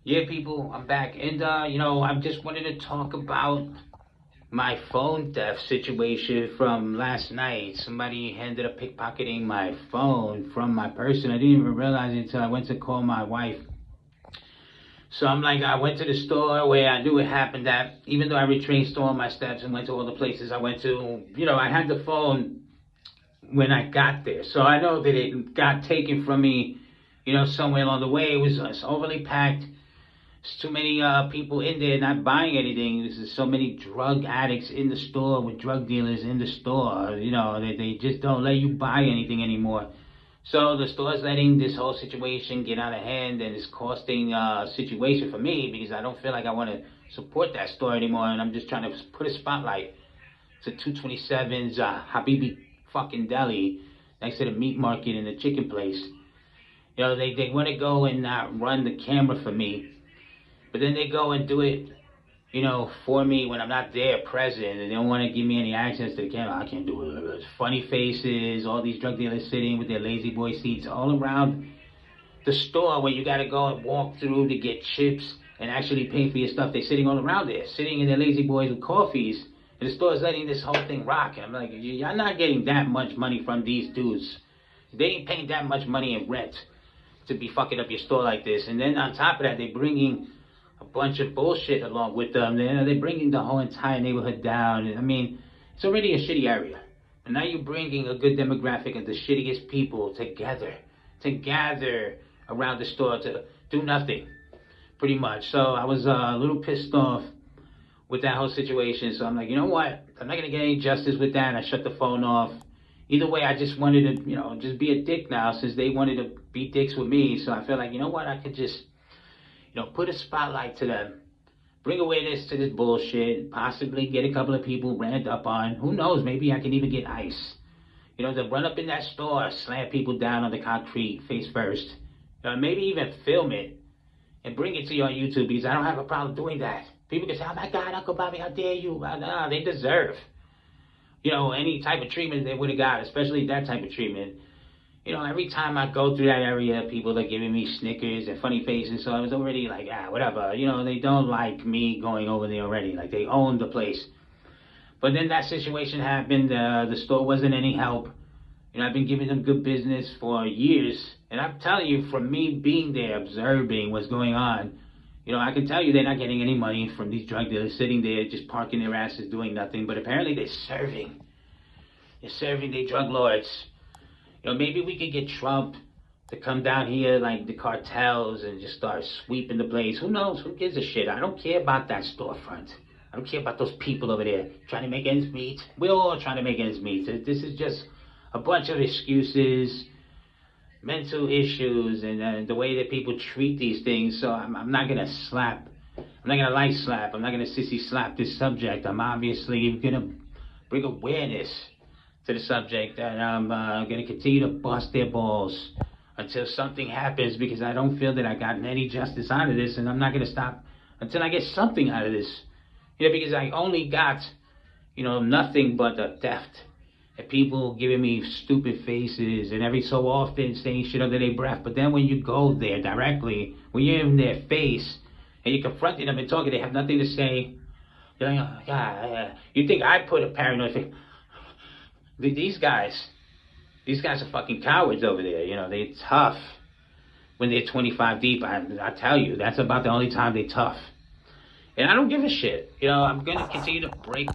Yeah, people, I'm back. And, I just wanted to talk about my phone theft situation from last night. Somebody ended up pickpocketing my phone from my person. I didn't even realize it until I went to call my wife. So I'm like, I went to the store where I knew it happened at, even though I retraced all my steps and went to all the places I went to, I had the phone when I got there. So I know that it got taken from me, somewhere along the way. It was overly packed. There's too many people in there not buying anything. There's so many drug addicts in the store with drug dealers in the store. They just don't let you buy anything anymore. So the store's letting this whole situation get out of hand, and it's costing situation for me because I don't feel like I want to support that store anymore, and I'm just trying to put a spotlight to 227's Habibi fucking Deli next to the meat market and the chicken place. They want to go and run the camera for me, but then they go and do it, for me when I'm not there present, and they don't want to give me any access to the camera. I can't do it. There's funny faces, all these drug dealers sitting with their lazy boy seats all around the store where you got to go and walk through to get chips and actually pay for your stuff. They're sitting all around there, sitting in their lazy boys with coffees, and the store's letting this whole thing rock. And I'm like, you're not getting that much money from these dudes. They ain't paying that much money in rent to be fucking up your store like this. And then on top of that, they're bringing a bunch of bullshit along with them. They're bringing the whole entire neighborhood down. I mean, it's already a shitty area. And now you're bringing a good demographic of the shittiest people together to gather around the store to do nothing, pretty much. So I was a little pissed off with that whole situation. So I'm like, you know what? I'm not going to get any justice with that. I shut the phone off. Either way, I just wanted to, just be a dick now since they wanted to be dicks with me. So I feel like, you know what? I could just, put a spotlight to them, bring awareness to this bullshit, possibly get a couple of people ramped up on. Who knows? Maybe I can even get ICE. To run up in that store, slam people down on the concrete face first. Maybe even film it and bring it to you on YouTube because I don't have a problem doing that. People can say, oh my God, Uncle Bobby, how dare you? Nah, they deserve, any type of treatment they would have got, especially that type of treatment. Every time I go through that area, people are giving me snickers and funny faces, so I was already like, whatever. They don't like me going over there already. Like, they own the place. But then that situation happened. The store wasn't any help. I've been giving them good business for years. And I'm telling you, from me being there, observing what's going on, I can tell you they're not getting any money from these drug dealers sitting there just parking their asses doing nothing. But apparently they're serving. They're serving their drug lords. Maybe we could get Trump to come down here like the cartels and just start sweeping the place. Who knows? Who gives a shit? I don't care about that storefront. I don't care about those people over there trying to make ends meet. We're all trying to make ends meet. This is just a bunch of excuses, mental issues, and the way that people treat these things. So I'm not going to slap. I'm not going to light slap. I'm not going to sissy slap this subject. I'm obviously going to bring awareness to the subject, and I'm going to continue to bust their balls until something happens because I don't feel that I gotten any justice out of this, and I'm not going to stop until I get something out of this. Because I only got, nothing but the theft and people giving me stupid faces and every so often saying shit under their breath. But then when you go there directly, when you're in their face and you're confronting them and talking, they have nothing to say. You think I put a paranoid thing? These guys are fucking cowards over there. They're tough when they're 25 deep. I tell you, that's about the only time they're tough. And I don't give a shit. I'm going to continue to break